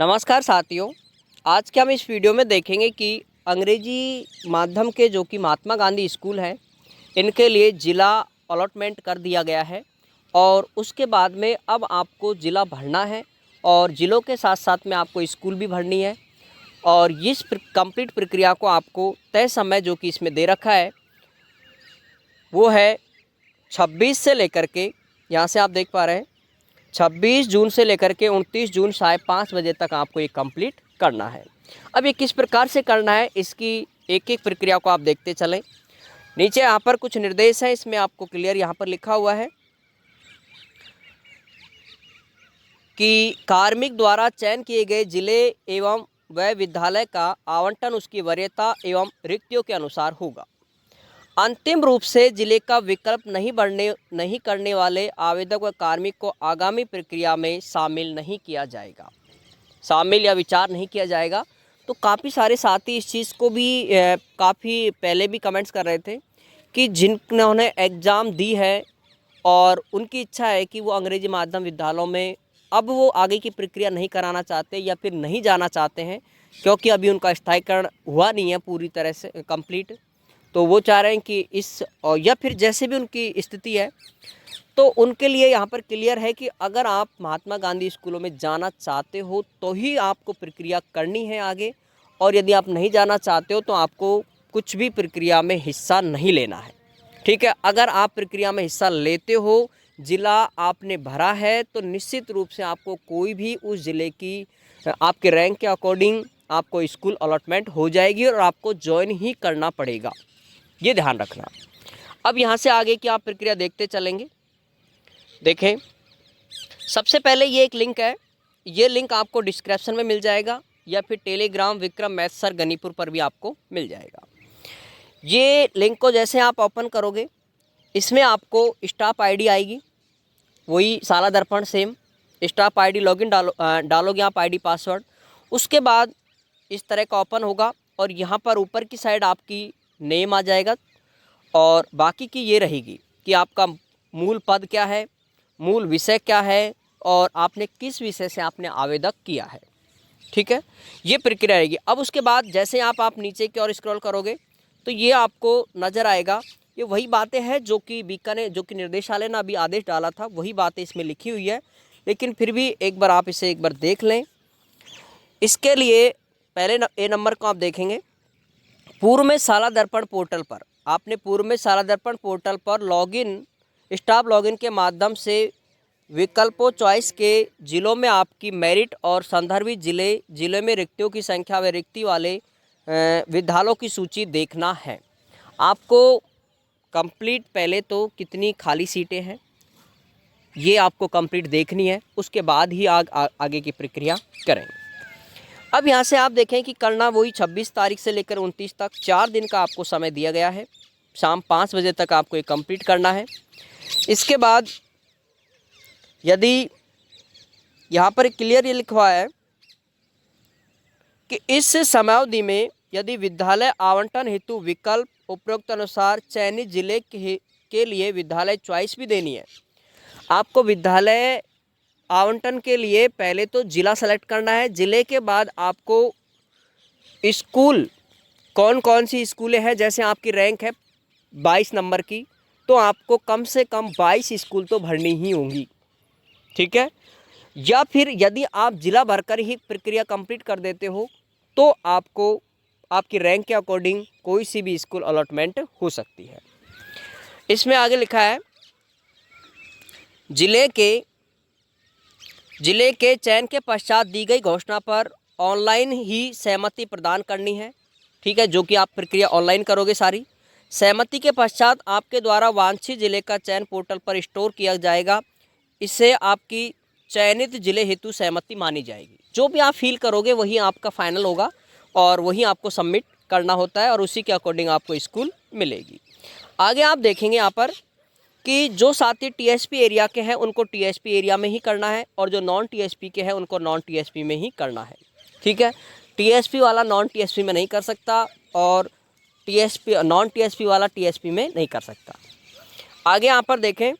नमस्कार साथियों, आज के हम इस वीडियो में देखेंगे कि अंग्रेजी माध्यम के जो कि महात्मा गांधी स्कूल हैं, इनके लिए ज़िला अलॉटमेंट कर दिया गया है और उसके बाद में अब आपको ज़िला भरना है और ज़िलों के साथ साथ में आपको स्कूल भी भरनी है। और इस कंप्लीट प्रक्रिया को आपको तय समय जो कि इसमें दे रखा है वो है 26 से लेकर के, यहाँ से आप देख पा रहे हैं 26 जून से लेकर के 29 जून 5:30 बजे तक आपको ये कंप्लीट करना है। अब ये किस प्रकार से करना है, इसकी एक एक प्रक्रिया को आप देखते चलें। नीचे यहाँ पर कुछ निर्देश हैं, इसमें आपको क्लियर यहाँ पर लिखा हुआ है कि कार्मिक द्वारा चयन किए गए जिले एवं वह विद्यालय का आवंटन उसकी वरीयता एवं रिक्तियों के अनुसार होगा। अंतिम रूप से जिले का विकल्प नहीं करने वाले आवेदक व कार्मिक को आगामी प्रक्रिया में शामिल नहीं किया जाएगा, शामिल या विचार नहीं किया जाएगा। तो काफ़ी सारे साथी इस चीज़ को भी काफ़ी पहले भी कमेंट्स कर रहे थे कि जिन्होंने एग्ज़ाम दी है और उनकी इच्छा है कि वो अंग्रेजी माध्यम विद्यालयों में अब वो आगे की प्रक्रिया नहीं कराना चाहते या फिर नहीं जाना चाहते हैं, क्योंकि अभी उनका स्थायीकरण हुआ नहीं है पूरी तरह से कंप्लीट। तो वो चाह रहे हैं कि इस या फिर जैसे भी उनकी स्थिति है, तो उनके लिए यहाँ पर क्लियर है कि अगर आप महात्मा गांधी स्कूलों में जाना चाहते हो तो ही आपको प्रक्रिया करनी है आगे, और यदि आप नहीं जाना चाहते हो तो आपको कुछ भी प्रक्रिया में हिस्सा नहीं लेना है। ठीक है, अगर आप प्रक्रिया में हिस्सा लेते हो, ज़िला आपने भरा है, तो निश्चित रूप से आपको कोई भी उस ज़िले की आपके रैंक के अकॉर्डिंग आपको स्कूल अलॉटमेंट हो जाएगी और आपको ज्वाइन ही करना पड़ेगा, ये ध्यान रखना। अब यहाँ से आगे की आप प्रक्रिया देखते चलेंगे। देखें, सबसे पहले ये एक लिंक है, ये लिंक आपको डिस्क्रिप्शन में मिल जाएगा या फिर Telegram Vikram math sir Ganipur पर भी आपको मिल जाएगा। ये लिंक को जैसे आप ओपन करोगे, इसमें आपको स्टाफ आईडी आएगी, वही शाला दर्पण सेम स्टाफ आईडी लॉगिन डालोगे आप आईडी पासवर्ड। उसके बाद इस तरह का ओपन होगा और यहाँ पर ऊपर की साइड आपकी नेम आ जाएगा और बाकी की ये रहेगी कि आपका मूल पद क्या है, मूल विषय क्या है और आपने किस विषय से आपने आवेदन किया है। ठीक है, ये प्रक्रिया रहेगी। अब उसके बाद जैसे आप नीचे की ओर स्क्रॉल करोगे तो ये आपको नज़र आएगा, ये वही बातें हैं जो कि बीकानेर जो कि निर्देशालय ने अभी आदेश डाला था, वही बातें इसमें लिखी हुई है, लेकिन फिर भी एक बार आप इसे एक बार देख लें। इसके लिए पहले ए नंबर को आप देखेंगे, पूर्व में शाला दर्पण पोर्टल पर आपने पूर्व में शाला दर्पण पोर्टल पर लॉगिन स्टाफ लॉगिन के माध्यम से विकल्पों चॉइस के जिलों में आपकी मेरिट और संदर्भित जिले में रिक्तियों की संख्या व रिक्ति वाले विद्यालयों की सूची देखना है। आपको कंप्लीट पहले तो कितनी खाली सीटें हैं ये आपको कंप्लीट देखनी है, उसके बाद ही आगे की प्रक्रिया करेंगे। अब यहाँ से आप देखें कि करना वही 26 तारीख से लेकर 29 तक 4 दिन का आपको समय दिया गया है, शाम 5 बजे तक आपको ये कंप्लीट करना है। इसके बाद यदि यहाँ पर क्लियर ये लिखा है कि इस समयावधि में यदि विद्यालय आवंटन हेतु विकल्प उपरोक्त अनुसार चयनित जिले के लिए विद्यालय चॉइस भी देनी है। आपको विद्यालय आवंटन के लिए पहले तो ज़िला सेलेक्ट करना है, ज़िले के बाद आपको स्कूल कौन कौन सी स्कूलें हैं, जैसे आपकी रैंक है 22 नंबर की, तो आपको कम से कम 22 स्कूल तो भरनी ही होंगी। ठीक है, या फिर यदि आप ज़िला भरकर ही प्रक्रिया कंप्लीट कर देते हो तो आपको आपकी रैंक के अकॉर्डिंग कोई सी भी स्कूल अलॉटमेंट हो सकती है। इसमें आगे लिखा है जिले के चयन के पश्चात दी गई घोषणा पर ऑनलाइन ही सहमति प्रदान करनी है। ठीक है, जो कि आप प्रक्रिया ऑनलाइन करोगे सारी। सहमति के पश्चात आपके द्वारा वांछित जिले का चयन पोर्टल पर स्टोर किया जाएगा, इससे आपकी चयनित जिले हेतु सहमति मानी जाएगी। जो भी आप फील करोगे वही आपका फाइनल होगा और वही आपको सबमिट करना होता है और उसी के अकॉर्डिंग आपको स्कूल मिलेगी। आगे आप देखेंगे यहाँ पर कि जो साथी टीएसपी एरिया के हैं उनको टीएसपी एरिया में ही करना है और जो नॉन टीएसपी के हैं उनको नॉन टीएसपी में ही करना है। ठीक है, टीएसपी वाला नॉन टीएसपी में नहीं कर सकता और नॉन टीएसपी वाला टीएसपी में नहीं कर सकता। आगे यहाँ पर देखें,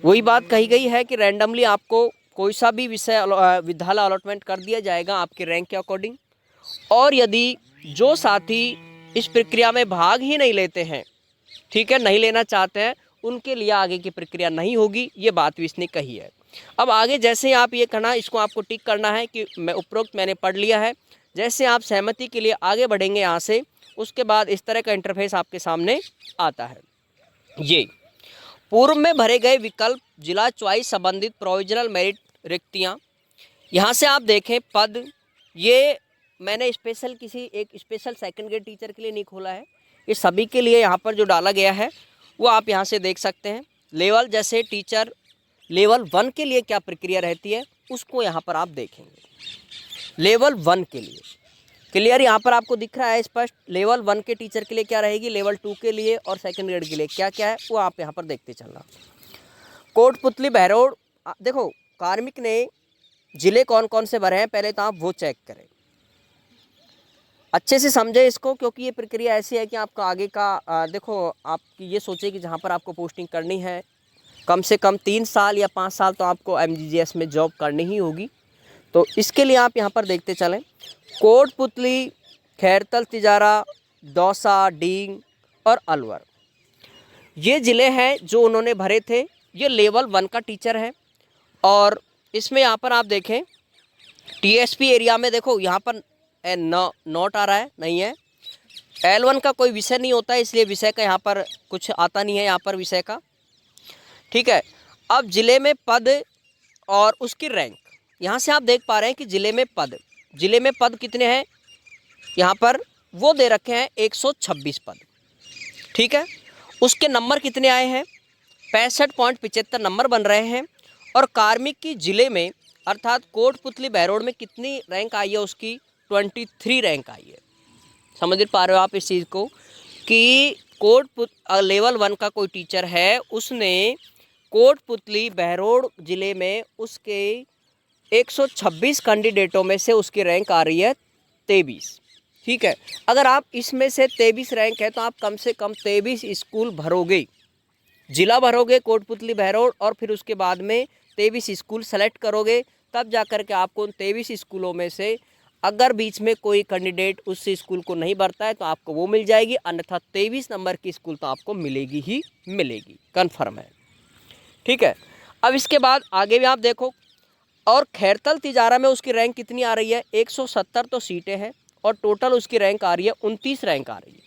वही बात कही गई है कि रैंडमली आपको कोई सा भी विद्यालय अलॉटमेंट कर दिया जाएगा आपके रैंक के अकॉर्डिंग। और यदि जो साथी इस प्रक्रिया में भाग ही नहीं लेते हैं, ठीक है, नहीं लेना चाहते हैं, उनके लिए आगे की प्रक्रिया नहीं होगी, ये बात भी इसने कही है। अब आगे जैसे ही आप ये कहना, इसको आपको टिक करना है कि मैं उपरोक्त मैंने पढ़ लिया है। जैसे आप सहमति के लिए आगे बढ़ेंगे यहाँ से, उसके बाद इस तरह का इंटरफेस आपके सामने आता है। ये पूर्व में भरे गए विकल्प जिला चॉइस संबंधित प्रोविजनल मेरिट रिक्तियाँ। यहाँ से आप देखें पद, ये मैंने स्पेशल किसी एक स्पेशल सेकंड ग्रेड टीचर के लिए नहीं खोला है, ये सभी के लिए यहाँ पर जो डाला गया है वो आप यहाँ से देख सकते हैं। लेवल जैसे टीचर लेवल 1 के लिए क्या प्रक्रिया रहती है उसको यहाँ पर आप देखेंगे। लेवल 1 के लिए क्लियर यहाँ पर आपको दिख रहा है स्पष्ट। लेवल 1 के टीचर के लिए क्या रहेगी, लेवल 2 के लिए और सेकंड ग्रेड के लिए क्या क्या है वो आप यहाँ पर देखते चलना। कोटपुतली बहरोड, देखो कार्मिक ने जिले कौन कौन से भरे हैं पहले तो आप वो चेक करें, अच्छे से समझे इसको, क्योंकि ये प्रक्रिया ऐसी है कि आपका आगे का देखो आप ये सोचिए कि जहाँ पर आपको पोस्टिंग करनी है कम से कम 3 साल या 5 साल तो आपको MGGS में जॉब करनी ही होगी। तो इसके लिए आप यहाँ पर देखते चलें। कोटपुतली, खैरतल, तिजारा, दौसा, डींग और अलवर, ये ज़िले हैं जो उन्होंने भरे थे। ये लेवल 1 का टीचर है। और इसमें यहाँ पर आप देखें TSP एरिया में देखो यहाँ पर नोट आ रहा है, नहीं है। L1 का कोई विषय नहीं होता है, इसलिए विषय का यहाँ पर कुछ आता नहीं है यहाँ पर विषय का, ठीक है। अब ज़िले में पद और उसकी रैंक, यहाँ से आप देख पा रहे हैं कि ज़िले में पद कितने हैं यहाँ पर वो दे रखे हैं 126 पद, ठीक है। उसके नंबर कितने आए हैं, 65.75 नंबर बन रहे हैं। और कार्मिक की ज़िले में अर्थात कोटपुतली बहरोड में कितनी रैंक आई है उसकी, 23 रैंक आई है। समझ पा रहे हो आप इस चीज़ को कि लेवल 1 का कोई टीचर है, उसने कोटपुतली बहरोड ज़िले में उसके 126 कैंडिडेटों में से उसकी रैंक आ रही है 23, ठीक है। अगर आप इसमें से 23 रैंक है तो आप कम से कम 23 स्कूल भरोगे, जिला भरोगे कोटपुतली बहरोड, और फिर उसके बाद में 23 स्कूल सेलेक्ट करोगे, तब जा कर के आपको उन 23 स्कूलों में से अगर बीच में कोई कैंडिडेट उस स्कूल को नहीं भरता है तो आपको वो मिल जाएगी, अन्यथा 23 नंबर की स्कूल तो आपको मिलेगी ही मिलेगी, कन्फर्म है, ठीक है। अब इसके बाद आगे भी आप देखो, और खैरतल तिजारा में उसकी रैंक कितनी आ रही है, 170 तो सीटें हैं और टोटल उसकी रैंक आ रही है 29 रैंक आ रही है,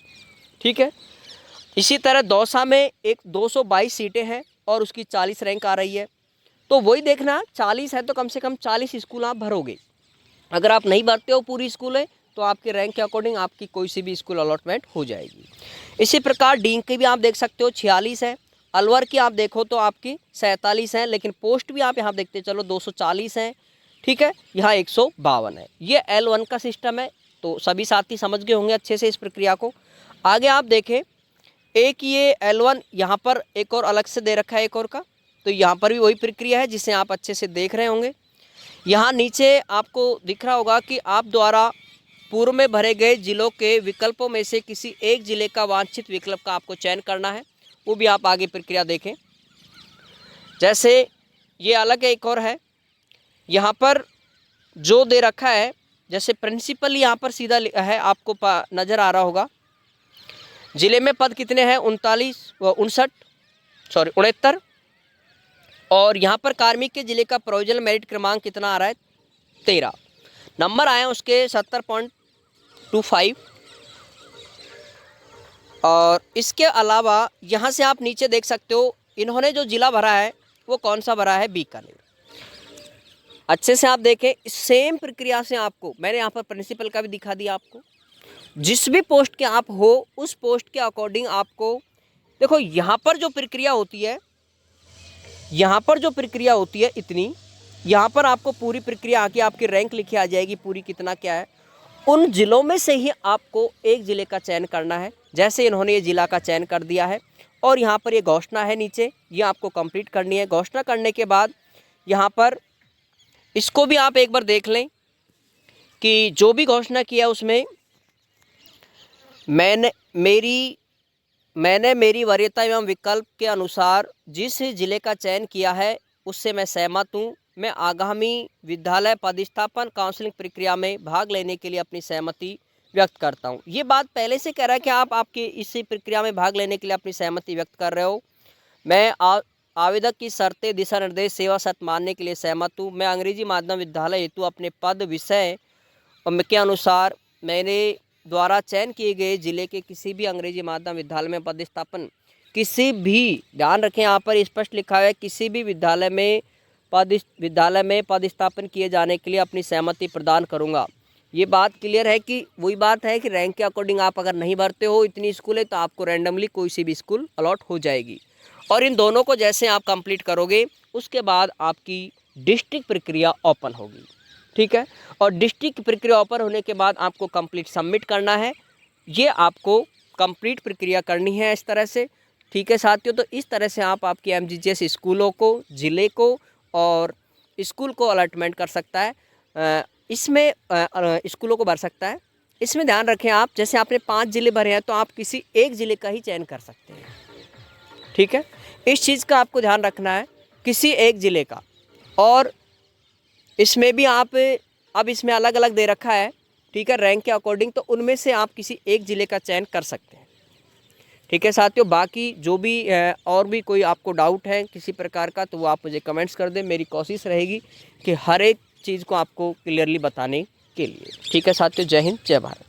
ठीक है। इसी तरह दौसा में एक 222 सीटें हैं और उसकी 40 रैंक आ रही है। तो वही देखना, 40 है तो कम से कम 40 स्कूल आप भरोगे। अगर आप नहीं भरते हो पूरी स्कूल है तो आपके रैंक के अकॉर्डिंग आपकी कोई सी भी स्कूल अलॉटमेंट हो जाएगी। इसी प्रकार डींग की भी आप देख सकते हो 46 है, अलवर की आप देखो तो आपकी 47 है, लेकिन पोस्ट भी आप यहाँ देखते चलो 240 हैं, ठीक है। यहाँ 152 है। ये L1 का सिस्टम है, तो सभी साथी समझ गए होंगे अच्छे से इस प्रक्रिया को। आगे आप देखें एक ये L1 यहाँ पर एक और अलग से दे रखा है एक और का, तो यहाँ पर भी वही प्रक्रिया है जिसे आप अच्छे से देख रहे होंगे। यहाँ नीचे आपको दिख रहा होगा कि आप द्वारा पूर्व में भरे गए जिलों के विकल्पों में से किसी एक जिले का वांछित विकल्प का आपको चयन करना है, वो भी आप आगे प्रक्रिया देखें। जैसे ये अलग एक और है, यहाँ पर जो दे रखा है जैसे प्रिंसिपल यहाँ पर सीधा है, आपको नज़र आ रहा होगा। ज़िले में पद कितने हैं, 69, और यहाँ पर कार्मिक के ज़िले का प्रोविजनल मेरिट क्रमांक कितना आ रहा है, 13 नंबर आए हैं उसके 70.25। और इसके अलावा यहाँ से आप नीचे देख सकते हो इन्होंने जो ज़िला भरा है वो कौन सा भरा है, बीकानेर। अच्छे से आप देखें, सेम प्रक्रिया से आपको मैंने यहाँ पर प्रिंसिपल का भी दिखा दिया आपको। जिस भी पोस्ट के आप हो उस पोस्ट के अकॉर्डिंग आपको देखो यहाँ पर जो प्रक्रिया होती है, इतनी यहाँ पर आपको पूरी प्रक्रिया आके आपकी रैंक लिखी आ जाएगी पूरी, कितना क्या है। उन ज़िलों में से ही आपको एक ज़िले का चयन करना है। जैसे इन्होंने ये ज़िला का चयन कर दिया है और यहाँ पर ये घोषणा है नीचे, ये आपको कंप्लीट करनी है। घोषणा करने के बाद यहाँ पर इसको भी आप एक बार देख लें कि जो भी घोषणा किया उसमें मैंने मेरी वरीयता एवं विकल्प के अनुसार जिस ज़िले का चयन किया है उससे मैं सहमत हूँ मैं आगामी विद्यालय पदस्थापन काउंसलिंग प्रक्रिया में भाग लेने के लिए अपनी सहमति व्यक्त करता हूँ। ये बात पहले से कह रहा है कि आप आपकी इसी प्रक्रिया में भाग लेने के लिए अपनी सहमति व्यक्त कर रहे हो। मैं आवेदक की शर्तें, दिशा निर्देश, सेवा शर्त मानने के लिए सहमत हूँ। मैं अंग्रेजी माध्यम विद्यालय हेतु अपने पद विषय के अनुसार मेरे द्वारा चयन किए गए जिले के किसी भी अंग्रेजी माध्यम विद्यालय में पदस्थापन, किसी भी, ध्यान रखें यहाँ पर स्पष्ट लिखा है, किसी भी विद्यालय में पदस्थापन किए जाने के लिए अपनी सहमति प्रदान करूँगा। ये बात क्लियर है कि वही बात है कि रैंक के अकॉर्डिंग आप अगर नहीं भरते हो, इतनी स्कूल है, तो आपको रैंडमली कोई सी भी स्कूल अलॉट हो जाएगी। और इन दोनों को जैसे आप कंप्लीट करोगे उसके बाद आपकी डिस्ट्रिक्ट प्रक्रिया ओपन होगी, ठीक है। और डिस्ट्रिक्ट प्रक्रिया ओपन होने के बाद आपको कंप्लीट सबमिट करना है। ये आपको कंप्लीट प्रक्रिया करनी है इस तरह से, ठीक है साथियों। तो इस तरह से आप आपकी एमजीजीएस स्कूलों को, ज़िले को और स्कूल को अलॉटमेंट कर सकता है, इसमें स्कूलों को भर सकता है। इसमें ध्यान रखें आप, जैसे आपने 5 ज़िले भरे हैं तो आप किसी एक ज़िले का ही चयन कर सकते हैं, ठीक है। इस चीज़ का आपको ध्यान रखना है, किसी एक ज़िले का। और इसमें भी आप, अब इसमें अलग अलग दे रखा है, ठीक है, रैंक के अकॉर्डिंग, तो उनमें से आप किसी एक ज़िले का चयन कर सकते हैं, ठीक है साथियों। बाकी जो भी और भी कोई आपको डाउट है किसी प्रकार का, तो वो आप मुझे कमेंट्स कर दें। मेरी कोशिश रहेगी कि हर एक चीज़ को आपको क्लियरली बताने के लिए, ठीक है साथियों। जय हिंद, जय भारत।